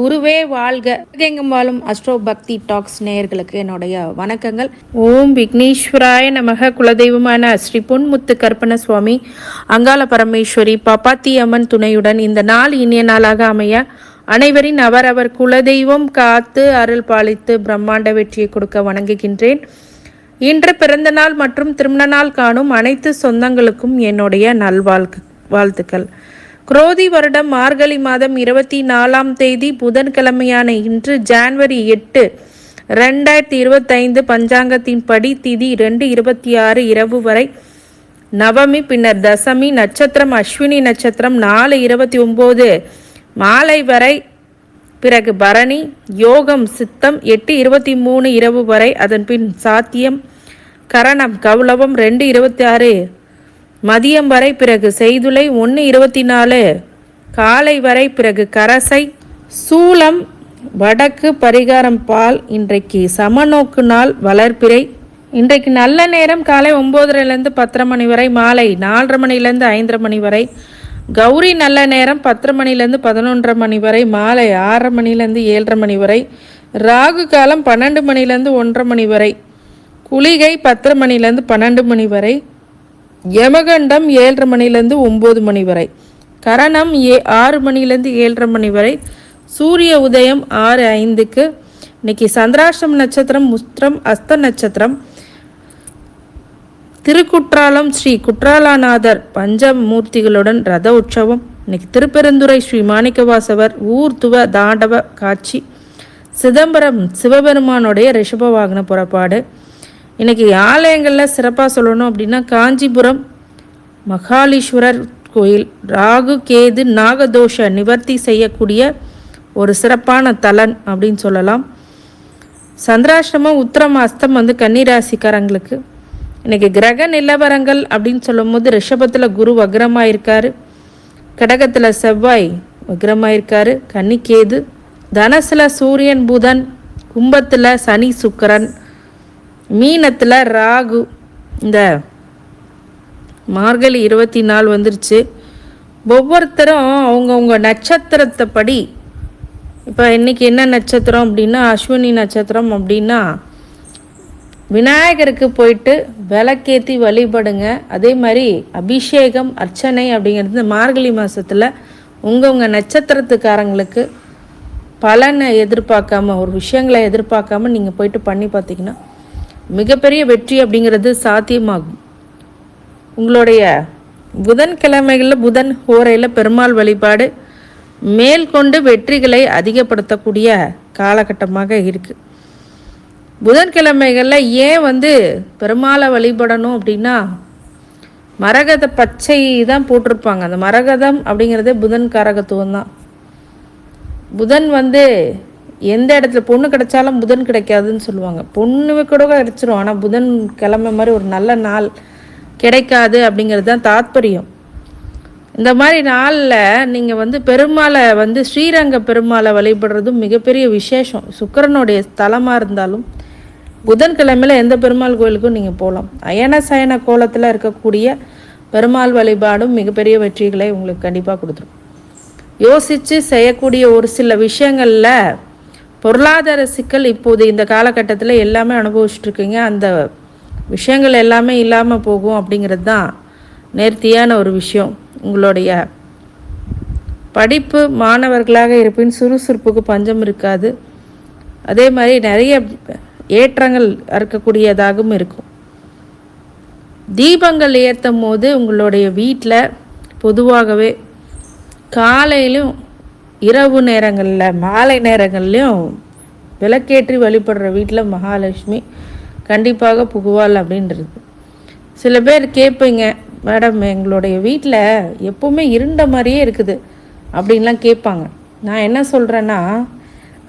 குருவே வாழ்க. எங்கும் வாழும் அஸ்ட்ரோ பக்தி டாக்ஸ் நேயர்களுக்கு என்னுடைய வணக்கங்கள். ஓம் விக்னேஸ்வராய நமக. குலதெய்வமான ஸ்ரீ பொன்முத்து கற்பன சுவாமி, அங்காள பரமேஸ்வரி, பாப்பாத்தி அம்மன் துணையுடன் இந்த நாள் இனிய நாளாக அமைய அனைவரின் அவரவர் குலதெய்வம் காத்து அருள் பாலித்து பிரம்மாண்ட வெற்றியை கொடுக்க வணங்குகின்றேன். இன்று பிறந்த நாள் மற்றும் திருமண நாள் காணும் அனைத்து சொந்தங்களுக்கும் என்னுடைய வாழ்த்துக்கள். குரோதி வருடம் மார்கழி மாதம் 24ஆம் தேதி புதன்கிழமையான இன்று ஜனவரி 8, 2025 பஞ்சாங்கத்தின் படி திதி 2:26 இரவு வரை நவமி, பின்னர் தசமி, நட்சத்திரம் அஸ்வினி நட்சத்திரம் 4:29 மாலை வரை, பிறகு பரணி, யோகம் சித்தம் 8:23 இரவு வரை, அதன் பின் சாத்தியம், கரணம் கௌளவம் 2:26 மதியம் வரை, பிறகு செய்துளை 1:24 காலை வரை, பிறகு கரசை, சூலம் வடக்கு, பரிகாரம் பால். இன்றைக்கு சமநோக்கு நாள் வளர்ப்பிறை. இன்றைக்கு நல்ல நேரம் காலை 9:30 10:30 மணி வரை, மாலை 4:30 மணிலேருந்து 5:30 மணி வரை. கௌரி நல்ல நேரம் 10:30 மணிலேருந்து 11:30 மணி வரை, மாலை 6:30 மணிலேருந்து 7:30 மணி வரை. ராகு காலம் 12 மணிலேருந்து 1:30 மணி வரை. குளிகை 10:30 மணிலேருந்து 12 மணி வரை. யமகண்டம் 7:30 மணிலேருந்து 9 மணி வரை. கரணம் 6 மணிலேருந்து 7:30 மணி வரை. சூரிய உதயம் 6:05. இன்னைக்கு சந்திராஷ்டம நட்சத்திரம் முஸ்திரம் அஸ்த நட்சத்திரம். திருக்குற்றாலம் ஸ்ரீ குற்றாலநாதர் பஞ்சமூர்த்திகளுடன் ரத உற்சவம். இன்னைக்கு திருப்பெருந்துறை ஸ்ரீ மாணிக்கவாசவர் ஊர்துவ தாண்டவ காட்சி. சிதம்பரம் சிவபெருமானுடைய ரிஷப வாகன புறப்பாடு. இன்றைக்கி ஆலயங்களில் சிறப்பாக சொல்லணும் அப்படின்னா காஞ்சிபுரம் மகாலீஸ்வரர் கோயில் ராகு கேது நாகதோஷ நிவர்த்தி செய்யக்கூடிய ஒரு சிறப்பான தலன் அப்படின்னு சொல்லலாம். சந்திராஷ்டமம் உத்திரம் அஸ்தம் கன்னிராசிக்காரங்களுக்கு. இன்றைக்கி கிரக நிலவரங்கள் அப்படின்னு சொல்லும் போது ரிஷபத்தில் குரு வக்ரமாக இருக்கார், கடகத்தில் செவ்வாய் வக்ரமாக இருக்கார், கன்னி கேது, தனசில் சூரியன் புதன், கும்பத்தில் சனி சுக்கிரன், மீனத்தில் ராகு. இந்த மார்கழி 24 வந்துருச்சு. ஒவ்வொருத்தரும் அவங்கவுங்க நட்சத்திரத்தை படி, இப்போ இன்றைக்கி என்ன நட்சத்திரம் அப்படின்னா அஸ்வினி நட்சத்திரம் அப்படின்னா விநாயகருக்கு போயிட்டு விளக்கேற்றி வழிபடுங்க. அதே மாதிரி அபிஷேகம் அர்ச்சனை அப்படிங்கிறது மார்கழி மாதத்தில் உங்கள் நட்சத்திரத்துக்காரங்களுக்கு பலனை எதிர்பார்க்காம, ஒரு விஷயங்களை எதிர்பார்க்காம நீங்கள் போயிட்டு பண்ணி பார்த்தீங்கன்னா மிகப்பெரிய வெற்றி அப்படிங்கிறது சாத்தியமாகும். உங்களுடைய புதன்கிழமைகளில் புதன் ஹோரையில் பெருமாள் வழிபாடு மேற்கொண்டு வெற்றிகளை அதிகப்படுத்தக்கூடிய காலகட்டமாக இருக்குது. புதன்கிழமைகளில் ஏன் பெருமாளை வழிபடணும் அப்படின்னா மரகத பச்சை தான் போட்டிருப்பாங்க. அந்த மரகதம் அப்படிங்கிறதே புதன் காரகத்துவம் தான். புதன் எந்த இடத்துல பொண்ணு கிடைச்சாலும் புதன் கிடைக்காதுன்னு சொல்லுவாங்க. பொண்ணு கூட கிடைச்சிரும், ஆனால் புதன் கிழமை மாதிரி ஒரு நல்ல நாள் கிடைக்காது அப்படிங்கிறது தான் தாத்பரியம். இந்த மாதிரி நாளில் நீங்கள் பெருமாளை ஸ்ரீரங்க பெருமாளை வழிபடுறதும் மிகப்பெரிய விசேஷம். சுக்கிரனுடைய ஸ்தலமாக இருந்தாலும் புதன்கிழமையில் எந்த பெருமாள் கோயிலுக்கும் நீங்கள் போகலாம். அயன சயன கோலத்தில் இருக்கக்கூடிய பெருமாள் வழிபாடும் மிகப்பெரிய வெற்றிகளை உங்களுக்கு கண்டிப்பாக கொடுத்துரும். யோசித்து செய்யக்கூடிய ஒரு சில விஷயங்களில் பொருளாதார சிக்கல் இப்போது இந்த காலகட்டத்தில் எல்லாமே அனுபவிச்சுட்ருக்கீங்க. அந்த விஷயங்கள் எல்லாமே இல்லாமல் போகும் அப்படிங்கிறது தான் நேர்த்தியான ஒரு விஷயம். உங்களுடைய படிப்பு மாணவர்களாக இருப்பின் சுறுசுறுப்புக்கு பஞ்சம் இருக்காது. அதே மாதிரி நிறைய ஏற்றங்கள் இருக்கக்கூடியதாகவும் இருக்கும். தீபங்கள் ஏற்றும் போது உங்களுடைய வீட்டில் பொதுவாகவே காலையிலும் இரவு நேரங்களில் மாலை நேரங்கள்லையும் விளக்கேற்றி வழிபடுற வீட்டில் மகாலட்சுமி கண்டிப்பாக புகுவாள் அப்படின்றது. சில பேர் கேட்பீங்க, மேடம் எங்களுடைய வீட்டில் எப்போவுமே இருண்ட மாதிரியே இருக்குது அப்படின்லாம் கேட்பாங்க. நான் என்ன சொல்கிறேன்னா,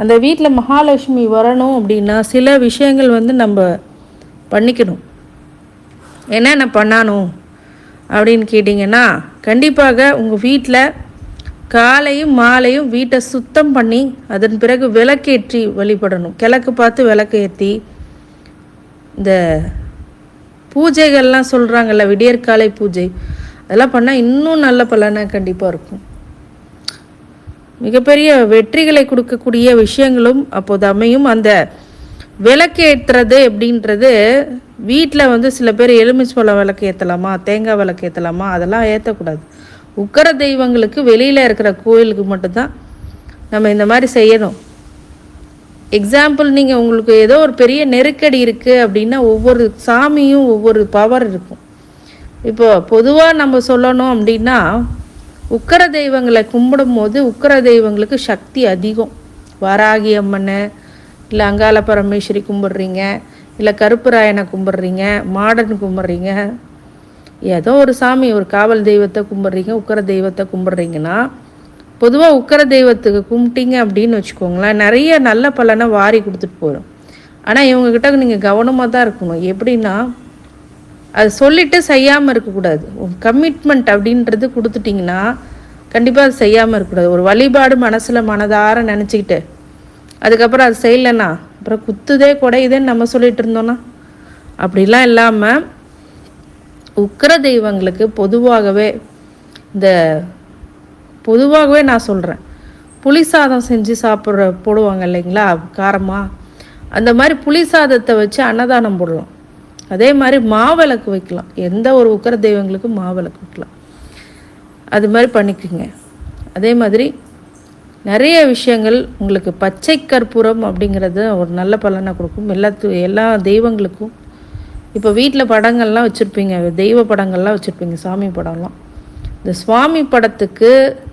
அந்த வீட்டில் மகாலட்சுமி வரணும் அப்படின்னா சில விஷயங்கள் நம்ம பண்ணிக்கணும். என்னென்ன பண்ணணும் அப்படின்னு கேட்டிங்கன்னா, கண்டிப்பாக உங்கள் வீட்டில் காலையும் மாலையும் வீட்டை சுத்தம் பண்ணி அதன் பிறகு விளக்கேற்றி வழிபடணும். கிழக்கு பார்த்து விளக்கு ஏற்றி இந்த பூஜைகள்லாம் சொல்கிறாங்கல்ல, விடியற்காலை பூஜை, அதெல்லாம் பண்ணால் இன்னும் நல்ல பலனாக கண்டிப்பாக இருக்கும். மிகப்பெரிய வெற்றிகளை கொடுக்கக்கூடிய விஷயங்களும் அப்போது அமையும். அந்த விளக்கு ஏற்றுறது அப்படின்றது வீட்டில் சில பேர் எலுமிச்சம்பழம் விளக்கு ஏற்றலாமா, தேங்காய் விளக்கு ஏற்றலாமா, அதெல்லாம் ஏற்றக்கூடாது. உக்கர தெய்வங்களுக்கு வெளியில் இருக்கிற கோயிலுக்கு மட்டும்தான் நம்ம இந்த மாதிரி செய்யணும். எக்ஸாம்பிள், நீங்கள் உங்களுக்கு ஏதோ ஒரு பெரிய நெருக்கடி இருக்குது அப்படின்னா ஒவ்வொரு சாமியும் ஒவ்வொரு பவர் இருக்கும். இப்போ பொதுவாக நம்ம சொல்லணும் அப்படின்னா உக்கர தெய்வங்களை கும்பிடும் போது உக்கர தெய்வங்களுக்கு சக்தி அதிகம். வாராகி அம்மனை இல்லை அங்காள பரமேஸ்வரி கும்பிட்றீங்க, இல்லை கருப்புராயனை கும்பிட்றீங்க, மாடன் கும்பிட்றீங்க, ஏதோ ஒரு சாமி ஒரு காவல் தெய்வத்தை கும்பிட்றீங்க, உக்கர தெய்வத்தை கும்பிட்றீங்கன்னா பொதுவாக உக்கர தெய்வத்துக்கு கும்பிட்டீங்க அப்படின்னு வச்சுக்கோங்களேன், நிறைய நல்ல பலனை வாரி கொடுத்துட்டு போகிறோம். ஆனால் இவங்கக்கிட்ட நீங்கள் கவனமாக தான் இருக்கணும். எப்படின்னா அது சொல்லிவிட்டு செய்யாமல் இருக்கக்கூடாது. கமிட்மெண்ட் அப்படின்றது கொடுத்துட்டிங்கன்னா கண்டிப்பாக அது செய்யாமல் இருக்கக்கூடாது. ஒரு வழிபாடு மனதார நினச்சிக்கிட்டு அதுக்கப்புறம் அது செய்யலைன்னா அப்புறம் குத்துதே குடையுதேன்னு நம்ம சொல்லிட்டு இருந்தோன்னா அப்படிலாம் இல்லாமல் உக்கிர தெய்வங்களுக்கு பொதுவாகவே நான் சொல்கிறேன், புளி சாதம் செஞ்சு போடுவாங்க இல்லைங்களா காரமாக, அந்த மாதிரி புளி சாதத்தை வச்சு அன்னதானம் போடலாம். அதே மாதிரி மாவிளக்கு வைக்கலாம். எந்த ஒரு உக்கர தெய்வங்களுக்கும் மாவிளக்கு வைக்கலாம். அது மாதிரி பண்ணிக்கோங்க. அதே மாதிரி நிறைய விஷயங்கள் உங்களுக்கு பச்சை கற்பூரம் அப்படிங்கிறது ஒரு நல்ல பலனை கொடுக்கும் எல்லா தெய்வங்களுக்கும். இப்போ வீட்டில் படங்கள்லாம் வச்சுருப்பீங்க, தெய்வ படங்கள்லாம் வச்சுருப்பீங்க, சாமி படம்லாம். இந்த சுவாமி படத்துக்கு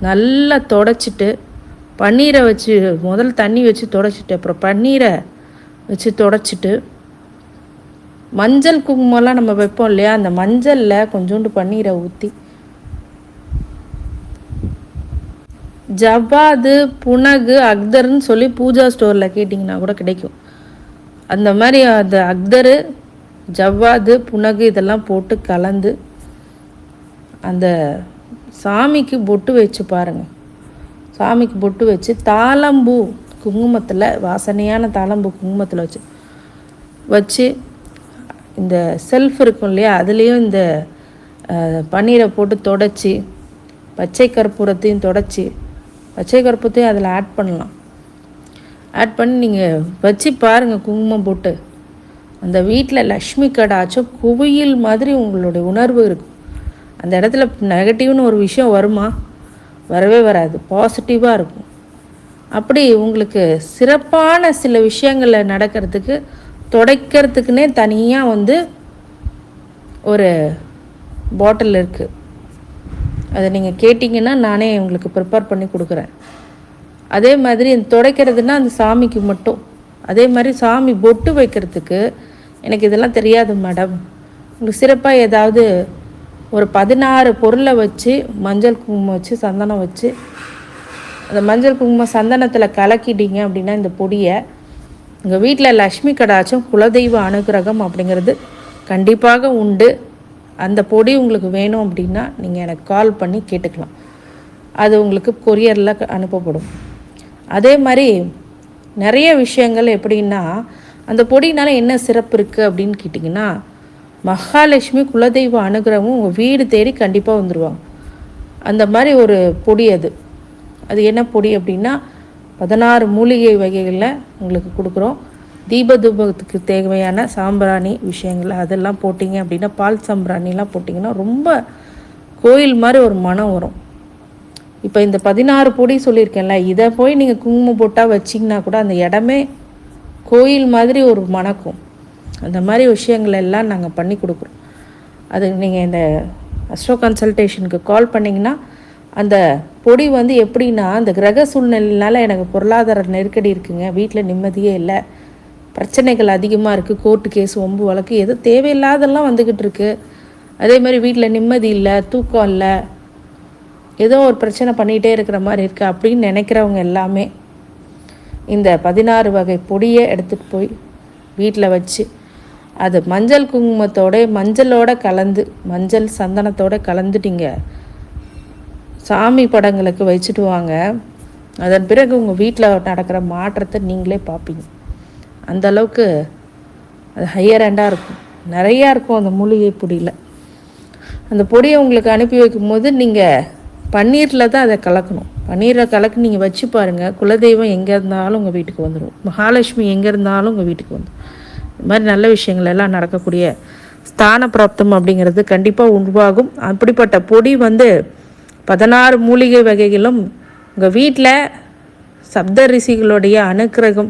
நல்லா தொடச்சிட்டு பன்னீரை வச்சு முதல் தண்ணி வச்சு தொடச்சிட்டு அப்புறம் பன்னீரை வச்சு தொடச்சிட்டு மஞ்சள் குங்குமம்லாம் நம்ம வைப்போம் இல்லையா, அந்த மஞ்சளில் கொஞ்சோண்டு பன்னீரை ஊற்றி ஜவ்வாது புனகு அக்தர்னு சொல்லி பூஜா ஸ்டோரில் கேட்டிங்கன்னா கூட கிடைக்கும். அந்த மாதிரி அந்த அக்தரு ஜவ்வாது புனகு இதெல்லாம் போட்டு கலந்து அந்த சாமிக்கு பொட்டு வச்சு பாருங்கள். சாமிக்கு பொட்டு வச்சு தாளம்பூ குங்குமத்தில், வாசனையான தாளம்பூ குங்குமத்தில் வச்சு இந்த செல்ஃப் இருக்கும் இல்லையா, அதுலேயும் இந்த பன்னீரை போட்டு தொடச்சி பச்சை கற்பூரத்தையும் தொடச்சி பச்சை கற்பூரத்தையும் அதில் ஆட் பண்ணலாம். ஆட் பண்ணி நீங்கள் வச்சு பாருங்கள் குங்குமம் போட்டு. அந்த வீட்டில் லக்ஷ்மி கடாச்சும் குவியல் மாதிரி உங்களுடைய உணர்வு இருக்கும். அந்த இடத்துல நெகட்டிவ்னு ஒரு விஷயம் வருமா? வரவே வராது. பாசிட்டிவாக இருக்கும். அப்படி உங்களுக்கு சிறப்பான சில விஷயங்களை நடக்கிறதுக்கு துடைக்கிறதுக்குன்னே தனியாக ஒரு பாட்டில் இருக்குது. அதை நீங்கள் கேட்டிங்கன்னா நானே உங்களுக்கு ப்ரிப்பேர் பண்ணி கொடுக்குறேன். அதே மாதிரி துடைக்கிறதுனா அந்த சாமிக்கு மட்டும். அதே மாதிரி சாமி பொட்டு வைக்கிறதுக்கு எனக்கு இதெல்லாம் தெரியாது மேடம், உங்களுக்கு சிறப்பாக ஏதாவது ஒரு 16 பொருளை வச்சு மஞ்சள் குங்குமம் வச்சு சந்தனம் வச்சு அந்த மஞ்சள் குங்குமம் சந்தனத்தில் கலக்கிட்டீங்க அப்படின்னா இந்த பொடியை உங்கள் வீட்டில் லக்ஷ்மி கடாட்சம் குலதெய்வ அனுகிரகம் அப்படிங்கிறது கண்டிப்பாக உண்டு. அந்த பொடி உங்களுக்கு வேணும் அப்படின்னா நீங்கள் எனக்கு கால் பண்ணி கேட்டுக்கலாம். அது உங்களுக்கு கொரியரில் அனுப்பப்படும். அதே மாதிரி நிறைய விஷயங்கள் எப்படின்னா அந்த பொடினால் என்ன சிறப்பு இருக்குது அப்படின்னு கேட்டிங்கன்னா, மகாலட்சுமி குலதெய்வ அனுகிரகமும் உங்கள் வீடு தேடி கண்டிப்பாக வந்துடுவாங்க. அந்த மாதிரி ஒரு பொடி அது என்ன பொடி அப்படின்னா 16 மூலிகை வகைகளில் உங்களுக்கு கொடுக்குறோம். தீபதூபத்துக்கு தேவையான சாம்பிராணி விஷயங்கள் அதெல்லாம் போட்டிங்க அப்படின்னா, பால் சாம்பிராணிலாம் போட்டிங்கன்னா ரொம்ப கோயில் மாதிரி ஒரு மனம் வரும். இப்போ இந்த 16 பொடி சொல்லியிருக்கேன்ல, இதை போய் நீங்கள் குங்குமம் போட்டால் வச்சிங்கன்னா கூட அந்த இடமே கோயில் மாதிரி ஒரு மணக்கும். அந்த மாதிரி விஷயங்கள் எல்லாம் நாங்கள் பண்ணி கொடுக்குறோம். அது நீங்கள் இந்த அஸ்ட்ரோ கன்சல்டேஷனுக்கு கால் பண்ணிங்கன்னா அந்த பொடி எப்படின்னா, அந்த கிரக சூழ்நிலையினால எனக்கு பொருளாதார நெருக்கடி இருக்குங்க, வீட்டில் நிம்மதியே இல்லை, பிரச்சனைகள் அதிகமாக இருக்குது, கோர்ட்டு கேஸ் ஒம்பு வழக்கு எது தேவையில்லாதெல்லாம் வந்துக்கிட்டு இருக்குது, அதே மாதிரி வீட்டில் நிம்மதி இல்லை, தூக்கம் இல்லை, ஏதோ ஒரு பிரச்சனை பண்ணிகிட்டே இருக்கிற மாதிரி இருக்குது அப்படின்னு நினைக்கிறவங்க எல்லாமே இந்த 16 வகை பொடியை எடுத்துகிட்டு போய் வீட்டில் வச்சு அது மஞ்சள் மஞ்சளோட கலந்து மஞ்சள் சந்தனத்தோடு கலந்துட்டீங்க சாமி படங்களுக்கு வச்சுட்டு வாங்க. அதன் பிறகு உங்கள் வீட்டில் நடக்கிற மாற்றத்தை நீங்களே பார்ப்பீங்க. அந்த அளவுக்கு அது ஹையர் ஹேண்டாக இருக்கும். நிறையா இருக்கும் அந்த மூலிகை பொடியில். அந்த பொடியை உங்களுக்கு அனுப்பி வைக்கும்போது நீங்கள் பன்னீரில் தான் அதை கலக்கணும். பன்னீரை கலக்கு நீங்கள் வச்சு பாருங்கள், குலதெய்வம் எங்கே இருந்தாலும் உங்கள் வீட்டுக்கு வந்துடும், மகாலட்சுமி எங்கே இருந்தாலும் உங்கள் வீட்டுக்கு வந்துடும். இது மாதிரி நல்ல விஷயங்கள் எல்லாம் நடக்கக்கூடிய ஸ்தான பிராப்தம் அப்படிங்கிறது கண்டிப்பாக உருவாகும். அப்படிப்பட்ட பொடி 16 மூலிகை வகைகளும் உங்கள் வீட்டில் சப்த ரிஷிகளுடைய அனுக்கிரகம்,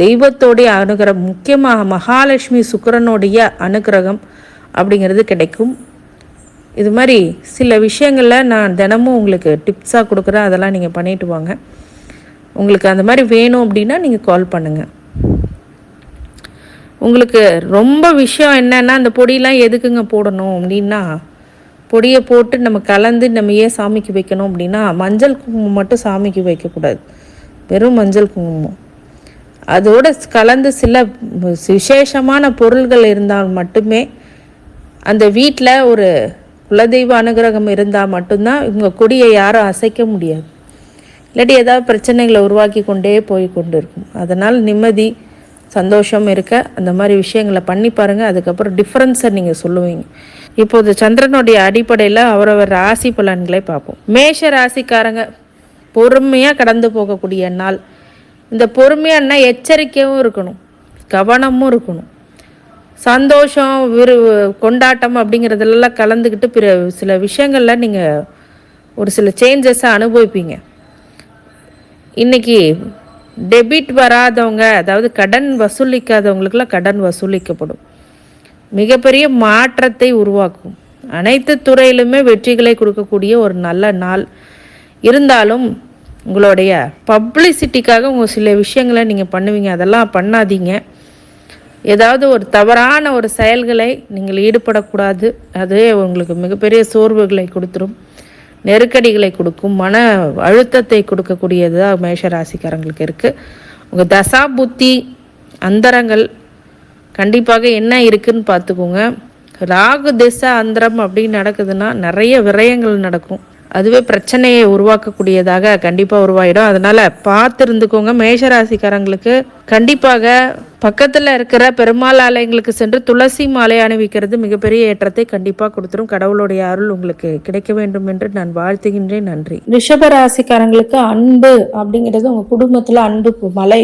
தெய்வத்தோடைய அனுகிரகம், முக்கியமாக மகாலட்சுமி சுக்கிரனுடைய அனுகிரகம் அப்படிங்கிறது கிடைக்கும். இது மாதிரி சில விஷயங்களில் நான் தினமும் உங்களுக்கு டிப்ஸாக கொடுக்குறேன், அதெல்லாம் நீங்கள் பண்ணிட்டு வாங்க. உங்களுக்கு அந்த மாதிரி வேணும் அப்படின்னா நீங்கள் கால் பண்ணுங்கள். உங்களுக்கு ரொம்ப விஷயம் என்னென்னா, அந்த பொடியெலாம் எதுக்குங்க போடணும் அப்படின்னா, பொடியை போட்டு நம்ம கலந்து நம்ம ஏன் சாமிக்கு வைக்கணும் அப்படின்னா, மஞ்சள் குங்குமம் மட்டும் சாமிக்கு வைக்கக்கூடாது, வெறும் மஞ்சள் குங்குமம். அதோடு கலந்து சில விசேஷமான பொருள்கள் இருந்தால் மட்டுமே அந்த வீட்டில் ஒரு குலதெய்வ அனுகிரகம் இருந்தால் மட்டும்தான் இவங்க கொடியை யாரும் அசைக்க முடியாது. இல்லாட்டி ஏதாவது பிரச்சனைகளை உருவாக்கி கொண்டே போய் கொண்டு இருக்கும். அதனால் நிம்மதி சந்தோஷம் இருக்க அந்த மாதிரி விஷயங்களை பண்ணி பாருங்கள். அதுக்கப்புறம் டிஃப்ரென்ஸை நீங்கள் சொல்லுவீங்க. இப்போது சந்திரனுடைய அடிப்படையில் அவரவர் ராசி பலன்களை பார்ப்போம். மேஷ ராசிக்காரங்க பொறுமையாக கடந்து போகக்கூடிய நாள். இந்த பொறுமையானா எச்சரிக்கையும் இருக்கணும், கவனமும் இருக்கணும். சந்தோஷம் கொண்டாட்டம் அப்படிங்கிறதுலாம் கலந்துக்கிட்டு சில விஷயங்களில் நீங்கள் ஒரு சில சேஞ்சஸை அனுபவிப்பீங்க. இன்றைக்கி டெபிட் வராதவங்க, அதாவது கடன் வசூலிக்காதவங்களுக்கெல்லாம் கடன் வசூலிக்கப்படும், மிகப்பெரிய மாற்றத்தை உருவாக்கும். அனைத்து துறையிலுமே வெற்றிகளை கொடுக்கக்கூடிய ஒரு நல்ல நாள். இருந்தாலும் உங்களுடைய பப்ளிசிட்டிக்காக உங்கள் சில விஷயங்களை நீங்கள் பண்ணுவீங்க, அதெல்லாம் பண்ணாதீங்க. ஏதாவது ஒரு தவறான ஒரு செயல்களை நீங்கள் ஈடுபடக்கூடாது. அது உங்களுக்கு மிகப்பெரிய சோர்வுகளை கொடுத்துரும், நெருக்கடிகளை கொடுக்கும், மன அழுத்தத்தை கொடுக்கக்கூடியது தான் மேஷராசிக்காரங்களுக்கு இருக்குது. உங்கள் தசா புத்தி அந்தரங்கள் கண்டிப்பாக என்ன இருக்குதுன்னு பார்த்துக்கோங்க. ராகு திசை அந்தரம் அப்படின்னு நடக்குதுன்னா நிறைய விரயங்கள் நடக்கும், அதுவே பிரச்சனையை உருவாக்கக்கூடியதாக கண்டிப்பாக உருவாயிடும். அதனால் பார்த்து இருந்துக்கோங்க. மேஷராசிக்காரங்களுக்கு கண்டிப்பாக பக்கத்தில் இருக்கிற பெருமாள் ஆலயங்களுக்கு சென்று துளசி மாலை அணிவிக்கிறது மிகப்பெரிய ஏற்றத்தை கண்டிப்பாக கொடுத்துரும். கடவுளுடைய அருள் உங்களுக்கு கிடைக்க வேண்டும் என்று நான் வாழ்த்துகின்றேன். நன்றி. ரிஷப ராசிக்காரங்களுக்கு அன்பு அப்படிங்கிறது உங்கள் குடும்பத்தில் அன்பு மலை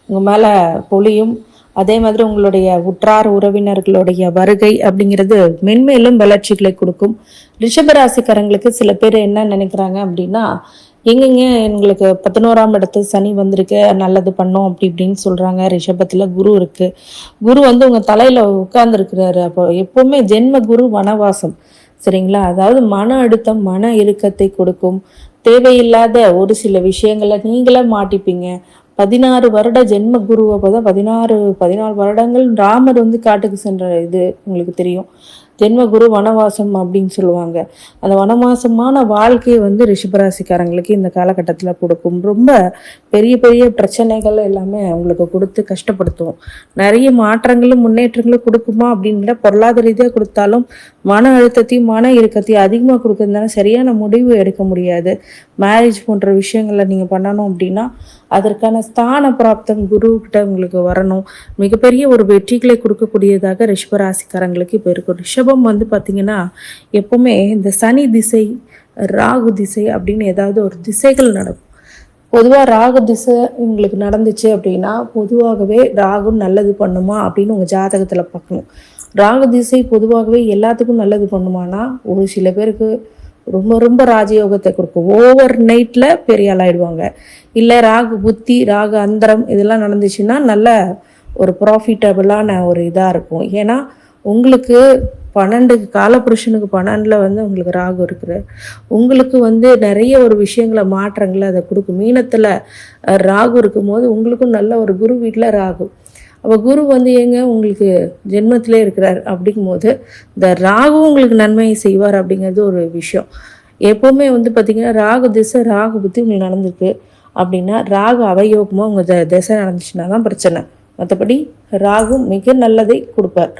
உங்கள் மேலே பொழியும். அதே மாதிரி உங்களுடைய உற்றார் உறவினர்களுடைய வருகை அப்படிங்கிறது மென்மேலும் வளர்ச்சிகளை கொடுக்கும். ரிஷபராசிக்காரங்களுக்கு சில பேர் என்ன நினைக்கிறாங்க அப்படின்னா, எங்கெங்க எங்களுக்கு 11ஆம் இடத்து சனி வந்திருக்கு, நல்லது பண்ணோம் அப்படி இப்படின்னு சொல்கிறாங்க. ரிஷபத்தில் குரு இருக்குது, குரு உங்கள் தலையில் உட்கார்ந்துருக்கிறாரு. அப்போ எப்போவுமே ஜென்ம குரு வனவாசம், சரிங்களா? அதாவது மன அழுத்தம், மன இறுக்கத்தை கொடுக்கும். தேவையில்லாத ஒரு சில விஷயங்களை நீங்களே மாட்டிப்பீங்க. 16 வருட ஜென்ம குரு. அப்போதான் 14 வருடங்கள் ராமர் காட்டுக்கு சென்ற இது உங்களுக்கு தெரியும். ஜென்ம குரு வனவாசம் அப்படின்னு சொல்லுவாங்க. அந்த வனவாசமான வாழ்க்கையை ரிஷபராசிக்காரங்களுக்கு இந்த காலகட்டத்தில் கொடுக்கும். ரொம்ப பெரிய பெரிய பிரச்சனைகள் எல்லாமே உங்களுக்கு கொடுத்து கஷ்டப்படுத்தும். நிறைய மாற்றங்களும் முன்னேற்றங்களும் கொடுக்குமா அப்படின்ற பொருளாதார ரீதியாக கொடுத்தாலும் மன அழுத்தத்தையும் மன இறுக்கத்தையும் அதிகமாக கொடுக்கறதுனால சரியான முடிவு எடுக்க முடியாது. மேரேஜ் போன்ற விஷயங்களை நீங்கள் பண்ணணும் அப்படின்னா அதற்கான ஸ்தான பிராப்தம் குருக்கிட்ட உங்களுக்கு வரணும். மிகப்பெரிய ஒரு வெற்றிகளை கொடுக்கக்கூடியதாக ரிஷபராசிக்காரங்களுக்கு இப்போ இருக்கும். ரிஷபம் பார்த்தீங்கன்னா எப்பவுமே இந்த சனி திசை, ராகு திசை அப்படின்னு ஏதாவது ஒரு திசைகள் நடக்கும். பொதுவாக ராகு திசை உங்களுக்கு நடந்துச்சு அப்படின்னா பொதுவாகவே ராகு நல்லது பண்ணுமா அப்படின்னு உங்கள் ஜாதகத்தில் பார்க்கணும். ராகு திசை பொதுவாகவே எல்லாத்துக்கும் நல்லது பண்ணுமானா ஒரு சில பேருக்கு ரொம்ப ரொம்ப ராஜயோகத்தை கொடுக்கும். ஓவர் நைட்டில் பெரிய ஆளாயிடுவாங்க. இல்லை ராகு புத்தி, ராகு அந்தரம் இதெல்லாம் நடந்துச்சுன்னா நல்ல ஒரு ப்ராஃபிட்டபிளான ஒரு இதாக இருக்கும். ஏன்னா உங்களுக்கு 12 காலபுருஷனுக்கு 12 உங்களுக்கு ராகு இருக்கிற உங்களுக்கு நிறைய ஒரு விஷயங்களை மாற்றங்களை அதை கொடுக்கும். மீனத்தில் ராகு இருக்கும்போது உங்களுக்கும் நல்ல ஒரு குரு வீட்டில் ராகு. அப்போ குரு ஏங்க உங்களுக்கு ஜென்மத்திலே இருக்கிறார் அப்படிங்கும்போது இந்த ராகு உங்களுக்கு நன்மையை செய்வார் அப்படிங்கிறது ஒரு விஷயம். எப்போவுமே பார்த்திங்கன்னா ராகு திசை, ராகு புத்தி உங்களுக்கு நடந்திருக்கு அப்படின்னா ராகு அவயோகமாக உங்கள் திசை நடந்துச்சுன்னா தான் பிரச்சனை. மற்றபடி ராகு மிக நல்லதை கொடுப்பார்.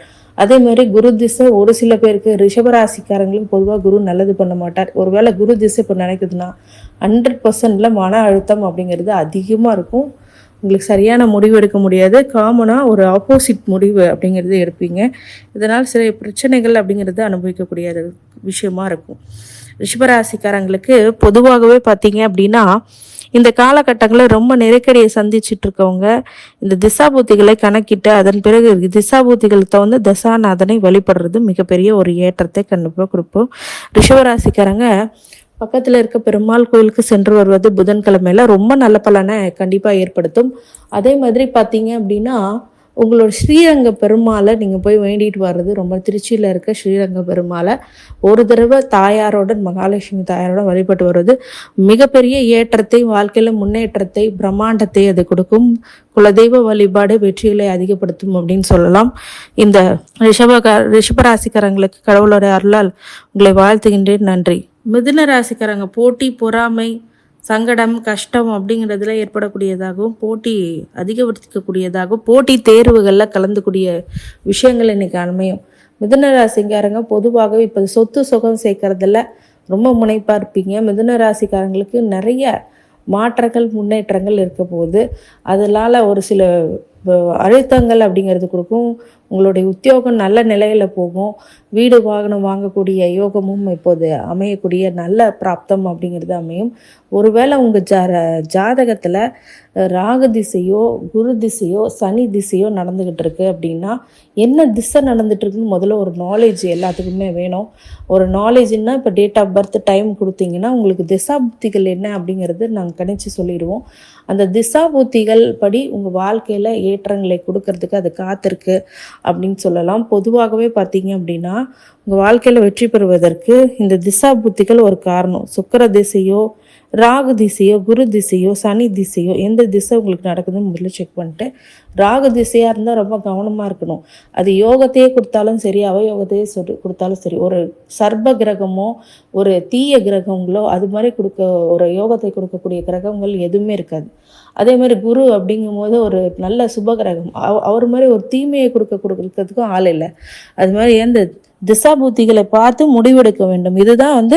அதே மாதிரி குரு திசை ஒரு சில பேருக்கு ரிஷபராசிக்காரங்களுக்கு பொதுவாக குரு நல்லது பண்ண மாட்டார். ஒருவேளை குரு திசை இப்போ நினைக்குதுன்னா 100% மன அழுத்தம் அப்படிங்கிறது அதிகமாக இருக்கும். உங்களுக்கு சரியான முடிவு எடுக்க முடியாது. காமனாக ஒரு ஆப்போசிட் முடிவு அப்படிங்கிறது எடுப்பீங்க. இதனால் சில பிரச்சனைகள் அப்படிங்கிறது அனுபவிக்கக்கூடிய விஷயமா இருக்கும். ரிஷபராசிக்காரங்களுக்கு பொதுவாகவே பார்த்தீங்க அப்படின்னா இந்த காலகட்டங்களில் ரொம்ப நெருக்கடியை சந்திச்சுட்டு இருக்கவங்க இந்த திசாபூத்திகளை கணக்கிட்டு அதன் பிறகு திசாபூத்திகள் தகுந்த தசாநாதனை வழிபடுறது மிகப்பெரிய ஒரு ஏற்றத்தை கண்டிப்பாக கொடுப்போம். ரிஷபராசிக்காரங்க பக்கத்தில் இருக்க பெருமாள் கோயிலுக்கு சென்று வருவது புதன்கிழமையில ரொம்ப நல்ல பலனை கண்டிப்பாக ஏற்படுத்தும். அதே மாதிரி பார்த்தீங்க அப்படின்னா உங்களோட ஸ்ரீரங்க பெருமாளை நீங்கள் போய் வேண்டிட்டு வர்றது ரொம்ப திருச்சியில் இருக்க ஸ்ரீரங்க பெருமாளை ஒரு தடவை தாயாரோட மகாலட்சுமி தாயாரோட வழிபட்டு வருவது மிகப்பெரிய ஏற்றத்தை வாழ்க்கையில் முன்னேற்றத்தை பிரம்மாண்டத்தை அது கொடுக்கும். குலதெய்வ வழிபாடு வெற்றிகளை அதிகப்படுத்தும் அப்படின்னு சொல்லலாம். இந்த ரிஷபராசிக்காரங்களுக்கு கடவுளோட அருளால் உங்களை வாழ்த்துகின்றேன். நன்றி. மிதுன ராசிக்காரங்க போட்டி பொறாமை சங்கடம் கஷ்டம் அப்படிங்கிறதுல ஏற்படக்கூடியதாகவும் போட்டி அதிகப்படுத்திக்கக்கூடியதாகவும் போட்டி தேர்வுகளில் கலந்துக்கூடிய விஷயங்கள் இன்னைக்கு அமையும். மிதுன ராசிக்காரங்க பொதுவாகவே இப்போ சொத்து சுகம் சேர்க்கறதுல ரொம்ப முனைப்பாக இருப்பீங்க. மிதுன ராசிக்காரங்களுக்கு நிறைய மாற்றங்கள் முன்னேற்றங்கள் இருக்க போகுது. அதனால ஒரு சில அழுத்தங்கள் அப்படிங்கிறது கொடுக்கும். உங்களுடைய உத்தியோகம் நல்ல நிலையில் போகும். வீடு வாகனம் வாங்கக்கூடிய யோகமும் இப்போது அமையக்கூடிய நல்ல பிராப்தம் அப்படிங்கிறது அமையும். ஒருவேளை உங்கள் ஜாதகத்தில் ராகு திசையோ குரு திசையோ சனி திசையோ நடந்துக்கிட்டு இருக்கு அப்படின்னா என்ன திசை நடந்துட்டு இருக்குன்னு முதல்ல ஒரு நாலேஜ் எல்லாத்துக்குமே வேணும். ஒரு நாலேஜ்னா இப்போ டேட் ஆஃப் பர்த் டைம் கொடுத்தீங்கன்னா உங்களுக்கு திசாபுத்திகள் என்ன அப்படிங்கிறது நாங்கள் கணிச்சு சொல்லிடுவோம். அந்த திசாபுத்திகள் படி உங்கள் வாழ்க்கையில் ஏற்றங்களை கொடுக்கறதுக்கு அது காத்திருக்கு அப்படின்னு சொல்லலாம். பொதுவாகவே பார்த்தீங்க அப்படின்னா உங்கள் வாழ்க்கையில் வெற்றி பெறுவதற்கு இந்த திசா புத்திகள் ஒரு காரணம். சுக்கிர திசையோ ராகு திசையோ குரு திசையோ சனி திசையோ எந்த திசை உங்களுக்கு நடக்குதுன்னு முதல்ல செக் பண்ணிட்டு, ராகு திசையாக இருந்தால் ரொம்ப கவனமாக இருக்கணும். அது யோகத்தையே கொடுத்தாலும் சரி அவயோகத்தையே கொடுத்தாலும் சரி, ஒரு சர்ப கிரகமோ ஒரு தீய கிரகங்களோ அது மாதிரி ஒரு யோகத்தை கொடுக்கக்கூடிய கிரகங்கள் எதுவுமே இருக்காது. அதே மாதிரி குரு அப்படிங்கும் போது ஒரு நல்ல சுப கிரகம், அவர் மாதிரி ஒரு தீமையை கொடுக்கறதுக்கும் ஆள் இல்லை. அது மாதிரி எந்த திசாபூத்திகளை பார்த்து முடிவெடுக்க வேண்டும். இதுதான்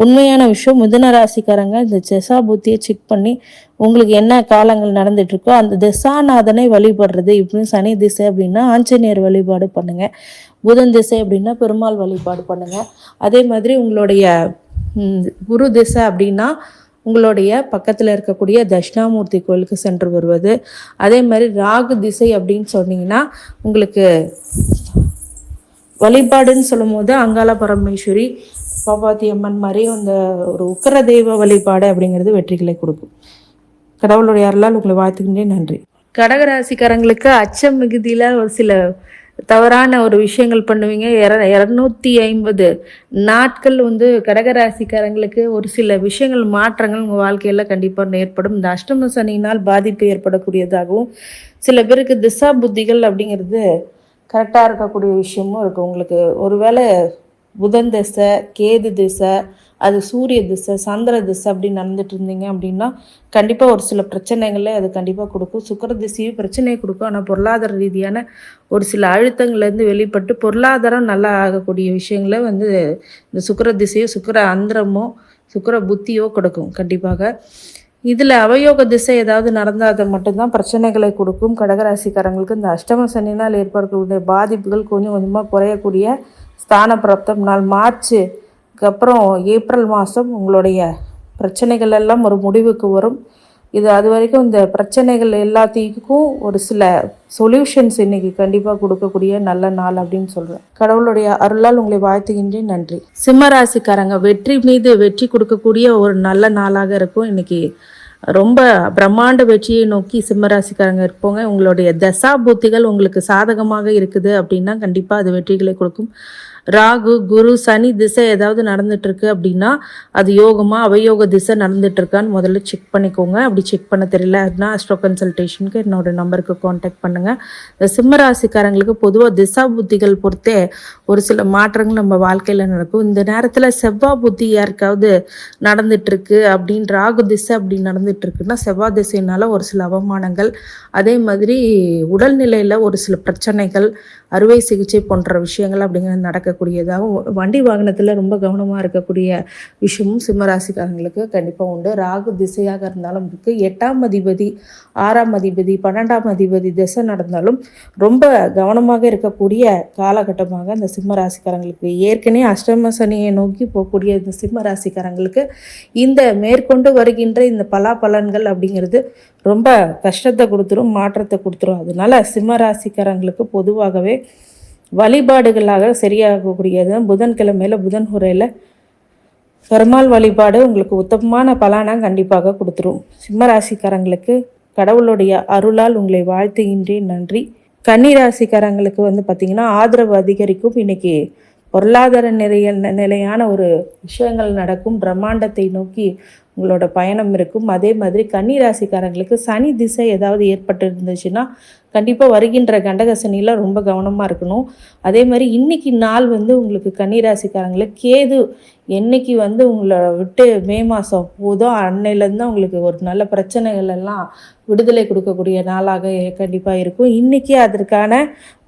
உண்மையான விஷயம். மிதுன ராசிக்காரங்க இந்த திசாபூத்தியை செக் பண்ணி உங்களுக்கு என்ன காலங்கள் நடந்துட்டு இருக்கோ அந்த திசாநாதனை வழிபடுறது. இப்படின்னு சனி திசை அப்படின்னா ஆஞ்சநேயர் வழிபாடு பண்ணுங்க. புதன் திசை அப்படின்னா பெருமாள் வழிபாடு பண்ணுங்க. அதே மாதிரி உங்களுடைய குரு திசை அப்படின்னா உங்களுடைய பக்கத்தில் இருக்கக்கூடிய தட்சிணாமூர்த்தி கோயிலுக்கு சென்று வருவது. அதே மாதிரி ராகு திசை அப்படின்னு சொன்னீங்கன்னா உங்களுக்கு வழிபாடுன்னு சொல்லும் போது அங்காள பரமேஸ்வரி பாபாத்தி அம்மன் மாதிரி அந்த ஒரு உக்கர தெய்வ வழிபாடு அப்படிங்கிறது வெற்றிகளை கொடுக்கும். கடவுளுடைய அருளால் உங்களை வாழ்த்துக்கின்றேன். நன்றி. கடகராசிக்காரங்களுக்கு அச்சம் மிகுதியில் ஒரு சில தவறான ஒரு விஷயங்கள் பண்ணுவீங்க. 250 நாட்கள் கடகராசிக்காரங்களுக்கு ஒரு சில விஷயங்கள் மாற்றங்கள் உங்கள் வாழ்க்கையில் கண்டிப்பாக ஏற்படும். இந்த அஷ்டம சனியினால் பாதிப்பு ஏற்படக்கூடியதாகவும் சில பேருக்கு திசா புத்திகள் அப்படிங்கிறது கரெக்டாக இருக்கக்கூடிய விஷயமும் இருக்குது. உங்களுக்கு ஒருவேளை புதன் திசை கேது திசை அது சூரிய திசை சந்திர திசை அப்படின்னு நடந்துட்டு இருந்தீங்க அப்படின்னா கண்டிப்பாக ஒரு சில பிரச்சனைகளை அது கண்டிப்பாக கொடுக்கும். சுக்கிர திசையும் பிரச்சனையை கொடுக்கும். ஆனால் பொருளாதார ரீதியான ஒரு சில அழுத்தங்கள்லேருந்து வெளிப்பட்டு பொருளாதாரம் நல்லா ஆகக்கூடிய விஷயங்களை இந்த சுக்கிர திசையோ சுக்கிர அந்திரமோ சுக்கிர புத்தியோ கொடுக்கும் கண்டிப்பாக. இதில் அவயோக திசை ஏதாவது நடந்தால் அது மட்டும்தான் பிரச்சனைகளை கொடுக்கும். கடகராசிக்காரங்களுக்கு இந்த அஷ்டம சனினால் ஏற்படக்கூடிய பாதிப்புகள் கொஞ்சம் கொஞ்சமாக குறையக்கூடிய ஸ்தான பிராப்தம் நாள் மார்ச்சுக்கு அப்புறம் ஏப்ரல் மாதம் உங்களுடைய பிரச்சனைகள் எல்லாம் ஒரு முடிவுக்கு வரும். இது அது வரைக்கும் இந்த பிரச்சனைகள் எல்லாத்துக்கும் ஒரு சில சொல்யூஷன்ஸ் இன்னைக்கு கண்டிப்பாக கொடுக்கக்கூடிய நல்ல நாள் அப்படின்னு சொல்கிறேன். கடவுளுடைய அருளால் உங்களை வாழ்த்துகின்றேன். நன்றி. சிம்மராசிக்காரங்க வெற்றி மீது வெற்றி கொடுக்கக்கூடிய ஒரு நல்ல நாளாக இருக்கும். இன்னைக்கு ரொம்ப பிரம்மாண்ட வெற்றியை நோக்கி சிம்மராசிக்காரங்க இருப்போங்க. உங்களுடைய தசா புத்திகள் உங்களுக்கு சாதகமாக இருக்குது அப்படின்னா கண்டிப்பாக அது வெற்றிகளை கொடுக்கும். ராகு குரு சனி திசை ஏதாவது நடந்துட்டு இருக்கு அப்படின்னா அது யோகமா அவயோக திசை நடந்துட்டு இருக்கான்னு முதல்ல செக் பண்ணிக்கோங்க. அப்படி செக் பண்ண தெரியல அப்படின்னா அஸ்ட்ரோ கன்சல்டேஷனுக்கு என்னோட நம்பருக்கு கான்டாக்ட் பண்ணுங்க. இந்த சிம்மராசிக்காரங்களுக்கு பொதுவாக திசா புத்திகள் பொறுத்தே ஒரு சில மாற்றங்கள் நம்ம வாழ்க்கையில நடக்கும். இந்த நேரத்தில் செவ்வாய் புத்தி யாருக்காவது நடந்துட்டு இருக்கு அப்படின்னு ராகு திசை அப்படி நடந்துட்டு இருக்குன்னா செவ்வாய் திசையினால ஒரு சில அவமானங்கள், அதே மாதிரி உடல்நிலையில ஒரு சில பிரச்சனைகள், அறுவை சிகிச்சை போன்ற விஷயங்கள் அப்படிங்கிறது நடக்க இருக்கக்கூடியதாகவும், வண்டி வாகனத்தில் ரொம்ப கவனமாக இருக்கக்கூடிய விஷயமும் சிம்மராசிக்காரங்களுக்கு கண்டிப்பாக உண்டு. ராகு திசையாக இருந்தாலும் இருக்குது, 8ஆம் அதிபதி 6ஆம் அதிபதி 12ஆம் அதிபதி திசை நடந்தாலும் ரொம்ப கவனமாக இருக்கக்கூடிய காலகட்டமாக இந்த சிம்மராசிக்காரங்களுக்கு, ஏற்கனவே அஷ்டம சனியை நோக்கி போகக்கூடிய இந்த சிம்மராசிக்காரங்களுக்கு இந்த மேற்கொண்டு வருகின்ற இந்த பலாபலன்கள் அப்படிங்கிறது ரொம்ப கஷ்டத்தை கொடுத்துரும், மாற்றத்தை கொடுத்துரும். அதனால சிம்மராசிக்காரங்களுக்கு பொதுவாகவே வழிபாடுகளாக சரியாகக்கூடியது புதன்கிழமையில் புதன் உரையில் பெருமாள் வழிபாடு உங்களுக்கு உத்தமமான பலனை கண்டிப்பாக கொடுத்துரும். சிம்மராசிக்காரங்களுக்கு கடவுளுடைய அருளால் உங்களை வாழ்த்துகின்றேன், நன்றி. கன்னிராசிக்காரங்களுக்கு பார்த்திங்கன்னா ஆதரவு அதிகரிக்கும். இன்னைக்கு பொருளாதார நிலையான ஒரு விஷயங்கள் நடக்கும், பிரம்மாண்டத்தை நோக்கி உங்களோட பயணம் இருக்கும். அதே மாதிரி கன்னிராசிக்காரங்களுக்கு சனி திசை ஏதாவது ஏற்பட்டு இருந்துச்சுன்னா கண்டிப்பாக வருகின்ற கண்டக சனியில் ரொம்ப கவனமாக இருக்கணும். அதே மாதிரி இன்றைக்கி நாள் உங்களுக்கு கன்னிராசிக்காரங்களுக்கு கேது என்னைக்கு உங்களை விட்டு மே மாதம் போதோ அன்னையிலேருந்து தான் உங்களுக்கு ஒரு நல்ல பிரச்சனைகள் எல்லாம் விடுதலை கொடுக்கக்கூடிய நாளாக கண்டிப்பாக இருக்கும். இன்றைக்கி அதற்கான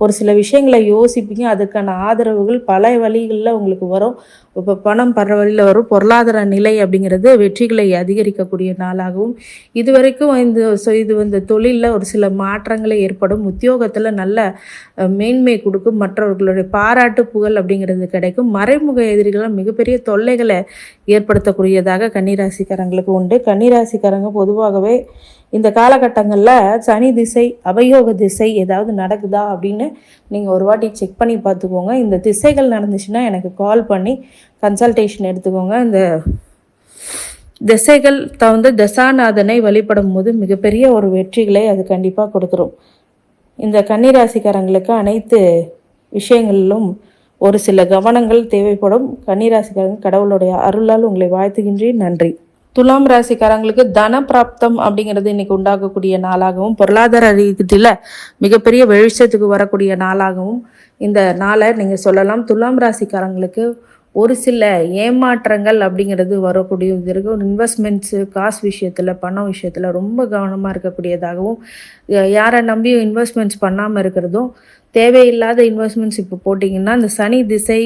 ஒரு சில விஷயங்களை யோசிப்பீங்க, அதற்கான ஆதரவுகள் பல வழிகளில் உங்களுக்கு வரும். இப்போ பணம் பல வழியில் வரும். பொருளாதார நிலை அப்படிங்கிறது வெற்றிகளை அதிகரிக்கக்கூடிய நாளாகவும், இதுவரைக்கும் இந்த தொழிலில் ஒரு சில மாற்றங்களை ஏற்படும், உத்தியோகத்தில் நல்ல மேன்மை கொடுக்கும், மற்றவர்களுடைய பாராட்டு புகழ் அப்படிங்கிறது கிடைக்கும். மறைமுக எதிரிகளால் மிகப்பெரிய தொல்லைகளை ஏற்படுத்தக்கூடியதாக கன்னிராசிக்காரங்களுக்கு உண்டு. கன்னிராசிக்காரங்க பொதுவாகவே இந்த காலகட்டங்களில் சனி திசை அபயோக திசை ஏதாவது நடக்குதா அப்படின்னு நீங்கள் ஒரு வாட்டி செக் பண்ணி பார்த்துக்கோங்க. இந்த திசைகள் நடந்துச்சுன்னா எனக்கு கால் பண்ணி கன்சல்டேஷன் எடுத்துக்கோங்க. இந்த திசைகள் தசாநாதனை வழிபடும் போது மிகப்பெரிய ஒரு வெற்றிகளை அது கண்டிப்பாக கொடுத்துரும். இந்த கன்னிராசிக்காரங்களுக்கு அனைத்து விஷயங்களிலும் ஒரு சில கவனங்கள் தேவைப்படும். கன்னிராசிக்காரங்க கடவுளுடைய அருளால் உங்களை வாழ்த்துகின்றேன், நன்றி. துலாம் ராசிக்காரங்களுக்கு தன பிராப்தம் அப்படிங்கிறது இன்னைக்கு உண்டாகக்கூடிய நாளாகவும், பொருளாதார ரீதியில் மிகப்பெரிய வெளிச்சத்துக்கு வரக்கூடிய நாளாகவும் இந்த நாளை நீங்கள் சொல்லலாம். துலாம் ராசிக்காரங்களுக்கு ஒரு சில ஏமாற்றங்கள் அப்படிங்கிறது வரக்கூடியது இருக்கும். இன்வெஸ்ட்மெண்ட்ஸு, காசு விஷயத்தில், பணம் விஷயத்தில் ரொம்ப கவனமாக இருக்கக்கூடியதாகவும், யாரை நம்பியும் இன்வெஸ்ட்மெண்ட்ஸ் பண்ணாமல் இருக்கிறதும், தேவையில்லாத இன்வெஸ்ட்மெண்ட்ஸ் இப்போ போட்டிங்கன்னா இந்த சனி திசை,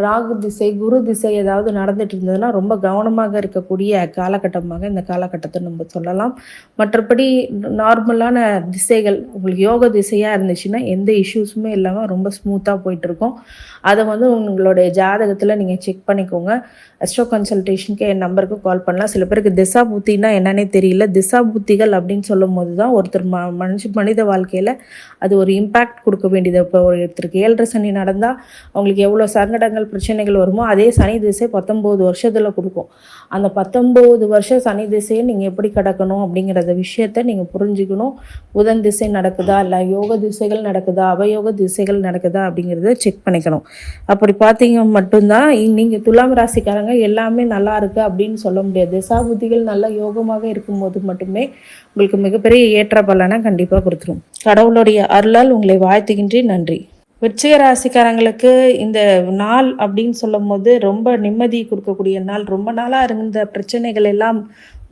ராகு திசை, குரு திசை ஏதாவது நடந்துட்டு இருந்ததுன்னா ரொம்ப கவனமாக இருக்கக்கூடிய காலகட்டமாக இந்த காலகட்டத்தை நம்ம சொல்லலாம். மற்றபடி நார்மலான திசைகள் உங்களுக்கு யோக திசையாக இருந்துச்சுன்னா எந்த இஷ்யூஸுமே இல்லாமல் ரொம்ப ஸ்மூத்தாக போயிட்டுருக்கோம். அதை உங்களுடைய ஜாதகத்தில் நீங்கள் செக் பண்ணிக்கோங்க. அஸ்ட்ரோ கன்சல்டேஷனுக்கு என் நம்பருக்கு கால் பண்ணலாம். சில பேருக்கு திசா புத்தின்னா என்னன்னே தெரியல. திசா புத்திகள் அப்படின்னு சொல்லும் போது தான் ஒருத்தர் மனித வாழ்க்கையில் அது ஒரு இம்பேக்ட் கொடுக்க வேண்டியது. இப்போ ஒருத்தருக்கு 7.5 சனி நடந்தால் அவங்களுக்கு எவ்வளோ சங்கடங்கள் பிரச்சனைகள் வருமோ அதே சனி திசை 19 வருஷத்தில் கொடுக்கும். அந்த 19 வருஷம் சனி திசையை நீங்கள் எப்படி கடக்கணும் அப்படிங்கிறத விஷயத்தை நீங்கள் புரிஞ்சுக்கணும். புதன் திசை நடக்குதா, இல்லை யோக திசைகள் நடக்குதா, அவயோக திசைகள் நடக்குதா அப்படிங்கிறத செக் பண்ணிக்கணும். அப்படி பார்த்தீங்க மட்டும்தான் நீங்கள் துலாம் ராசிக்காரங்க எல்லாமே நல்லா இருக்குது அப்படின்னு சொல்ல முடியாது. திசாபுத்திகள் நல்ல யோகமாக இருக்கும்போது மட்டுமே உங்களுக்கு மிகப்பெரிய ஏற்ற பலனை கண்டிப்பாக கொடுத்துரும். கடவுளுடைய அருளால் உங்களை வாழ்த்துகின்றேன், நன்றி. விருச்சிக ராசிக்காரங்களுக்கு இந்த நாள் அப்படின்னு சொல்லும் போது ரொம்ப நிம்மதி கொடுக்கக்கூடிய நாள். ரொம்ப நாளாக இருந்த பிரச்சனைகள் எல்லாம்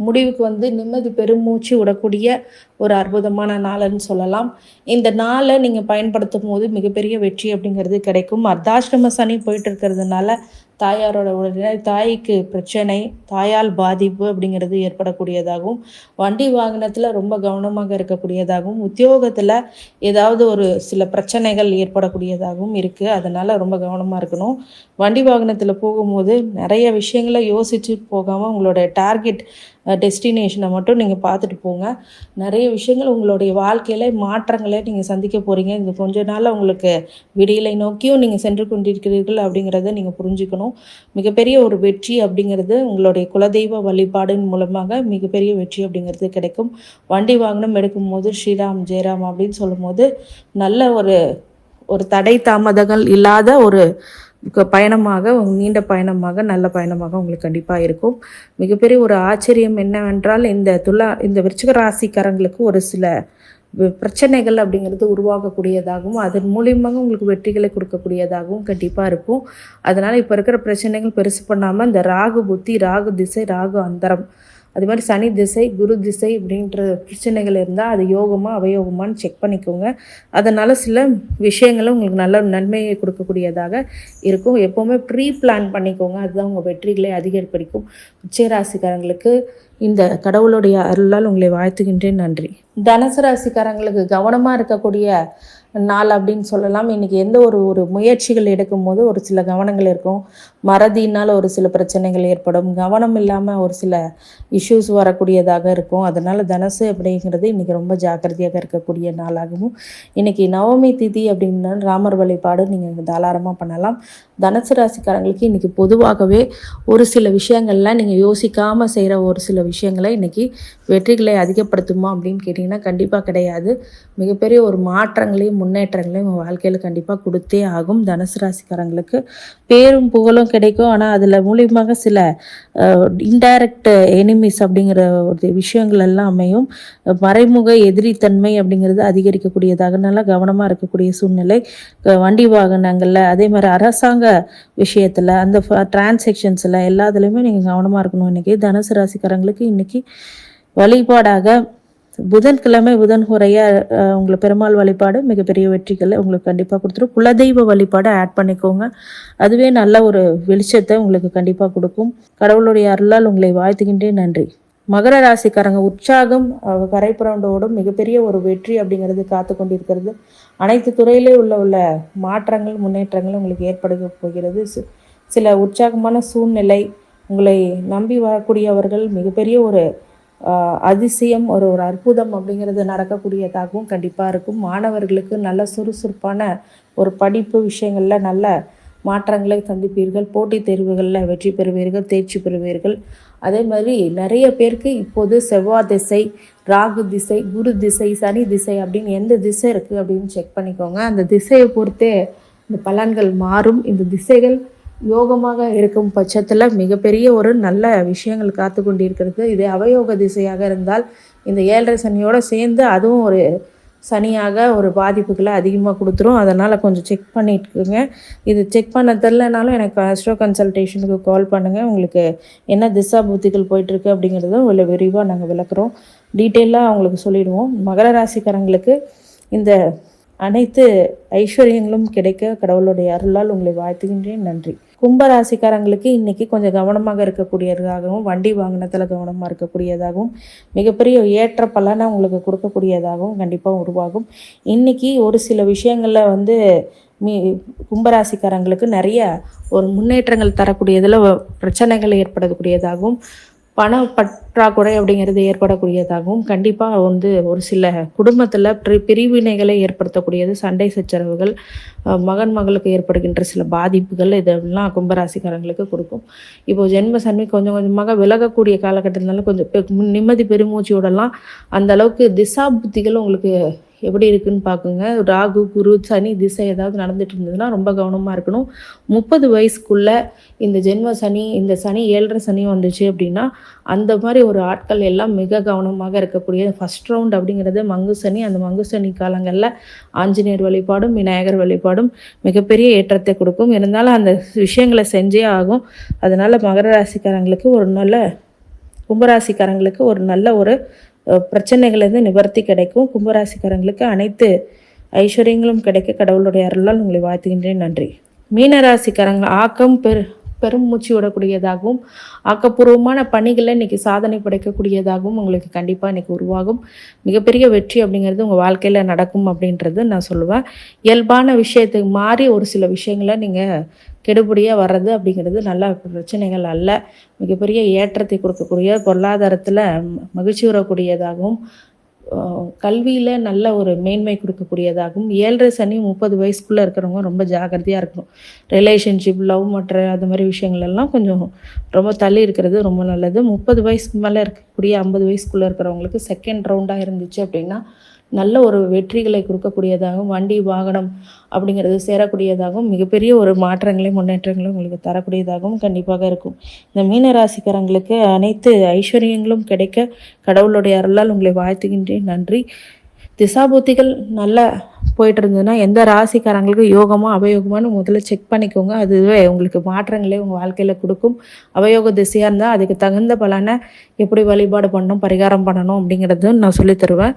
முடிவுக்கு நிம்மதி பெருமூச்சு விடக்கூடிய ஒரு அற்புதமான நாள்னு சொல்லலாம். இந்த நாளை நீங்கள் பயன்படுத்தும் போது மிகப்பெரிய வெற்றி அப்படிங்கிறது கிடைக்கும். அர்த்தாஷ்டம சனி போயிட்டு இருக்கிறதுனால தாயாரோட உடனே தாய்க்கு பிரச்சனை, தாயால் பாதிப்பு அப்படிங்கிறது ஏற்படக்கூடியதாகவும், வண்டி வாகனத்தில் ரொம்ப கவனமாக இருக்கக்கூடியதாகவும், உத்தியோகத்தில் ஏதாவது ஒரு சில பிரச்சனைகள் ஏற்படக்கூடியதாகவும் இருக்குது. அதனால் ரொம்ப கவனமாக இருக்கணும். வண்டி வாகனத்தில் போகும்போது நிறைய விஷயங்களை யோசித்து போகாமல் உங்களோட டார்கெட் டெஸ்டினேஷனை மட்டும் நீங்கள் பார்த்துட்டு போங்க. நிறைய விஷயங்கள் உங்களுடைய வாழ்க்கையில் மாற்றங்களை நீங்கள் சந்திக்க போகிறீங்க. இந்த கொஞ்ச நாள் உங்களுக்கு விடியலை நோக்கியும் நீங்கள் சென்று கொண்டிருக்கிறீர்கள் அப்படிங்கிறத நீங்கள் புரிஞ்சுக்கணும். மிகப்பெரிய ஒரு வெற்றி அப்படிங்கிறது உங்களுடைய குலதெய்வ வழிபாடின் மூலமாக மிகப்பெரிய வெற்றி அப்படிங்கிறது கிடைக்கும். வண்டி வாகனம் எடுக்கும்போது ஸ்ரீராம் ஜெயராம் அப்படின்னு சொல்லும்போது நல்ல ஒரு தடை தாமதங்கள் இல்லாத ஒரு பயணமாக, நீண்ட பயணமாக, நல்ல பயணமாக உங்களுக்கு கண்டிப்பாக இருக்கும். மிகப்பெரிய ஒரு ஆச்சரியம் என்னவென்றால் இந்த விருச்சிக ராசிக்காரங்களுக்கு ஒரு சில பிரச்சனைகள் அப்படிங்கிறது உருவாகக்கூடியதாகவும், அதன் மூலியமாக உங்களுக்கு வெற்றிகளை கொடுக்கக்கூடியதாகவும் கண்டிப்பாக இருக்கும். அதனால் இப்போ இருக்கிற பிரச்சனைகள் பெருசு பண்ணாமல் இந்த ராகு புத்தி, ராகு திசை, ராகு அந்தரம் அது மாதிரி சனி திசை குரு திசை அப்படின்ற பிரச்சனைகள் இருந்தால் அது யோகமா அவயோகமானு செக் பண்ணிக்கோங்க. அதனால் சில விஷயங்களும் உங்களுக்கு நல்ல நன்மையை கொடுக்கக்கூடியதாக இருக்கும். எப்போவுமே ப்ரீ பிளான் பண்ணிக்கோங்க, அதுதான் உங்கள் வெற்றிகளை அதிகரிப்படிக்கும். உச்சராசிக்காரங்களுக்கு இந்த கடவுளுடைய அருளால் உங்களை வாழ்த்துகின்றேன். நன்றி. தனுசு ராசிக்காரங்களுக்கு கவனமாக இருக்கக்கூடிய நாள் அப்படின்னு சொல்லலாம். இன்றைக்கி எந்த ஒரு முயற்சிகள் எடுக்கும்போது ஒரு சில கவனங்கள் இருக்கும். மறதியினால் ஒரு சில பிரச்சனைகள் ஏற்படும். கவனம் இல்லாமல் ஒரு சில இஷ்யூஸ் வரக்கூடியதாக இருக்கும். அதனால் தனுசு அப்படிங்கிறது இன்றைக்கி ரொம்ப ஜாக்கிரதையாக இருக்கக்கூடிய நாளாகவும், இன்றைக்கி நவமி திதி அப்படின்னா ராமர் வழிபாடு நீங்கள் தாராளமாக பண்ணலாம். தனுசு ராசிக்காரங்களுக்கு இன்றைக்கி பொதுவாகவே ஒரு சில விஷயங்கள்லாம் நீங்கள் யோசிக்காமல் செய்கிற ஒரு சில விஷயங்களை இன்றைக்கி வெற்றிகளை அதிகப்படுத்துமா அப்படின்னு கேட்டிங்கன்னா கண்டிப்பாக கிடையாது. மிகப்பெரிய ஒரு மாற்றங்களையும் முன்னேற்றங்களையும் உங்கள் வாழ்க்கையில் கண்டிப்பாக கொடுத்தே ஆகும். தனுசு ராசிக்காரங்களுக்கு பேரும் புகழும் கிடைக்கும். ஆனால் அதில் மூலியமாக சில இன்டைரக்ட் எனிமீஸ் அப்படிங்கிற ஒரு விஷயங்கள் எல்லாம் அமையும். மறைமுக எதிரித்தன்மை அப்படிங்கிறது அதிகரிக்கக்கூடியதாக நல்லா கவனமாக இருக்கக்கூடிய சூழ்நிலை. வண்டி வாகனங்களில் அதே மாதிரி அரசாங்க விஷயத்தில் அந்த டிரான்சாக்ஷன்ஸில் எல்லாத்துலேயுமே நீங்கள் கவனமாக இருக்கணும். இன்றைக்கி தனுசு ராசிக்காரங்களுக்கு இன்றைக்கி வழிபாடாக புதன்கிழமை புதன் உரையாக உங்களை பெருமாள் வழிபாடு மிகப்பெரிய வெற்றிகளை உங்களுக்கு கண்டிப்பாக கொடுத்துரும். குலதெய்வ வழிபாடை ஆட் பண்ணிக்கோங்க, அதுவே நல்ல ஒரு வெளிச்சத்தை உங்களுக்கு கண்டிப்பாக கொடுக்கும். கடவுளுடைய அருளால் உங்களை வாழ்த்துகின்றேன். நன்றி. மகர ராசிக்காரங்க உற்சாகம் கரைப்புரண்டோடும் மிகப்பெரிய ஒரு வெற்றி அப்படிங்கிறது காத்து கொண்டிருக்கிறது. அனைத்து துறையிலே உள்ள மாற்றங்கள் முன்னேற்றங்கள் உங்களுக்கு ஏற்பட போகிறது. சில உற்சாகமான சூழ்நிலை, உங்களை நம்பி வரக்கூடியவர்கள் மிகப்பெரிய ஒரு அதிசயம் ஒரு அற்புதம் அப்படிங்கிறது நடக்கக்கூடியதாகவும் கண்டிப்பாக இருக்கும். மாணவர்களுக்கு நல்ல சுறுசுறுப்பான ஒரு படிப்பு விஷயங்களில் நல்ல மாற்றங்களை சந்திப்பீர்கள். போட்டித் தேர்வுகளில் வெற்றி பெறுவீர்கள், தேர்ச்சி பெறுவீர்கள். அதே மாதிரி நிறைய பேருக்கு இப்போது செவ்வாய் திசை, ராகு திசை, குரு திசை, சனி திசை அப்படின்னு எந்த திசை இருக்குது அப்படின்னு செக் பண்ணிக்கோங்க. அந்த திசையை பொறுத்தே இந்த பலன்கள் மாறும். இந்த திசைகள் யோகமாக இருக்கும் பட்சத்தில் மிகப்பெரிய ஒரு நல்ல விஷயங்கள் காத்து கொண்டிருக்கிறது. இதே அவயோக திசையாக இருந்தால் இந்த 7.5 சனியோடு சேர்ந்து அதுவும் ஒரு சனியாக ஒரு பாதிப்புகளை அதிகமாக கொடுத்துரும். அதனால் கொஞ்சம் செக் பண்ணிட்டுருங்க. இது செக் பண்ண தெரிலனாலும் எனக்கு ஆஸ்ட்ரோ கன்சல்டேஷனுக்கு கால் பண்ணுங்கள். உங்களுக்கு என்ன திசா புத்திகள் போயிட்டுருக்கு அப்படிங்கிறத உள்ள விரிவாக நாங்கள் விளக்குறோம், டீட்டெயிலாக அவங்களுக்கு சொல்லிடுவோம். மகர ராசிக்காரங்களுக்கு இந்த அனைத்து ஐஸ்வர்யங்களும் கிடைக்க கடவுளுடைய அருளால் உங்களை வாழ்த்துகின்றேன். நன்றி. கும்பராசிக்காரங்களுக்கு இன்றைக்கி கொஞ்சம் கவனமாக இருக்கக்கூடியதாகவும், வண்டி வாகனத்தில் கவனமாக இருக்கக்கூடியதாகவும், மிகப்பெரிய ஏற்ற பலனை உங்களுக்கு கொடுக்கக்கூடியதாகவும் கண்டிப்பாக உருவாகும். இன்றைக்கி ஒரு சில விஷயங்களில் கும்பராசிக்காரங்களுக்கு நிறைய ஒரு முன்னேற்றங்கள் தரக்கூடியதில் பிரச்சனைகள் ஏற்படக்கூடியதாகவும், பண பற்றாக்குறை அப்படிங்கிறது ஏற்படக்கூடியதாகவும், கண்டிப்பாக ஒரு சில குடும்பத்தில் பிரிவினைகளை ஏற்படுத்தக்கூடியது, சண்டை சச்சரவுகள், மகளுக்கு ஏற்படுகின்ற சில பாதிப்புகள் இதெல்லாம் கும்பராசிக்காரங்களுக்கு கொடுக்கும். இப்போது ஜென்ம சனி கொஞ்சம் கொஞ்சமாக விலகக்கூடிய காலகட்டத்தினால கொஞ்சம் நிம்மதி பெருமூச்சு விடலாம். அந்த அளவுக்கு திசா புத்திகள் உங்களுக்கு எப்படி இருக்குன்னு பார்க்குங்க. ராகு குரு சனி திசை ஏதாவது நடந்துட்டு இருந்ததுன்னா ரொம்ப கவனமாக இருக்கணும். 30 வயசுக்குள்ளே இந்த ஜென்ம சனி, இந்த சனி 7.5 சனி வந்துச்சு அப்படின்னா அந்த மாதிரி ஒரு ஆட்கள் எல்லாம் மிக கவனமாக இருக்கக்கூடிய ஃபஸ்ட் ரவுண்ட் அப்படிங்கிறது மங்கு சனி. அந்த மங்கு சனி காலங்களில் ஆஞ்சநேயர் வழிபாடும் விநாயகர் வழிபாடும் மிகப்பெரிய ஏற்றத்தை கொடுக்கும். இருந்தாலும் அந்த விஷயங்களை செஞ்சே ஆகும். அதனால் மகர ராசிக்காரங்களுக்கு கும்பராசிக்காரங்களுக்கு ஒரு நல்ல ஒரு பிரச்சனைகளிலிருந்து நிவர்த்தி கிடைக்கும். கும்பராசிக்காரங்களுக்கு அனைத்து ஐஸ்வர்யங்களும் கிடைக்க கடவுளுடைய அருளால் உங்களை வாழ்த்துகின்றேன். நன்றி. மீனராசிக்காரங்க ஆக்கம் பெரும் மூச்சு விடக்கூடியதாகவும், ஆக்கப்பூர்வமான பணிகளை இன்றைக்கி சாதனை படைக்கக்கூடியதாகவும் உங்களுக்கு கண்டிப்பாக இன்றைக்கி உருவாகும். மிகப்பெரிய வெற்றி அப்படிங்கிறது உங்கள் வாழ்க்கையில் நடக்கும் அப்படின்றது நான் சொல்லுவேன். இயல்பான விஷயத்துக்கு மாறி ஒரு சில விஷயங்களை நீங்கள் கெடுபடியாக வர்றது அப்படிங்கிறது நல்ல பிரச்சனைகள் அல்ல. மிகப்பெரிய ஏற்றத்தை கொடுக்கக்கூடிய, பொருளாதாரத்தில் மகிழ்ச்சி வரக்கூடியதாகவும், கல்வியில் நல்ல ஒரு மேன்மை கொடுக்கக்கூடியதாகவும். 7.5 சனி 30 வயசுக்குள்ளே இருக்கிறவங்க ரொம்ப ஜாக்கிரதையாக இருக்கணும். ரிலேஷன்ஷிப், லவ் மற்ற அது மாதிரி விஷயங்கள்லாம் கொஞ்சம் ரொம்ப தள்ளி இருக்கிறது ரொம்ப நல்லது. 30 வயசுக்கு மேலே இருக்கக்கூடிய 50 வயசுக்குள்ளே இருக்கிறவங்களுக்கு செகண்ட் ரவுண்டாக இருந்துச்சு அப்படின்னா நல்ல ஒரு வெற்றிகளை கொடுக்கக்கூடியதாகவும், வண்டி வாகனம் அப்படிங்கிறது சேரக்கூடியதாகவும், மிகப்பெரிய ஒரு மாற்றங்களையும் முன்னேற்றங்களும் உங்களுக்கு தரக்கூடியதாகவும் கண்டிப்பாக இருக்கும். இந்த மீனராசிக்காரங்களுக்கு அனைத்து ஐஸ்வர்யங்களும் கிடைக்க கடவுளுடைய அருளால் உங்களை வாழ்த்துகின்றேன். நன்றி. திசாபுத்திகள் நல்ல போயிட்டு இருந்ததுன்னா எந்த ராசிக்காரங்களுக்கு யோகமா அவயோகமானு முதல்ல செக் பண்ணிக்கோங்க. அதுவே உங்களுக்கு மாற்றங்களே உங்கள் வாழ்க்கையில் கொடுக்கும். அவயோக திசையாக இருந்தால் அதுக்கு தகுந்த பலனை எப்படி வழிபாடு பண்ணணும், பரிகாரம் பண்ணணும் அப்படிங்கிறது நான் சொல்லித் தருவேன்.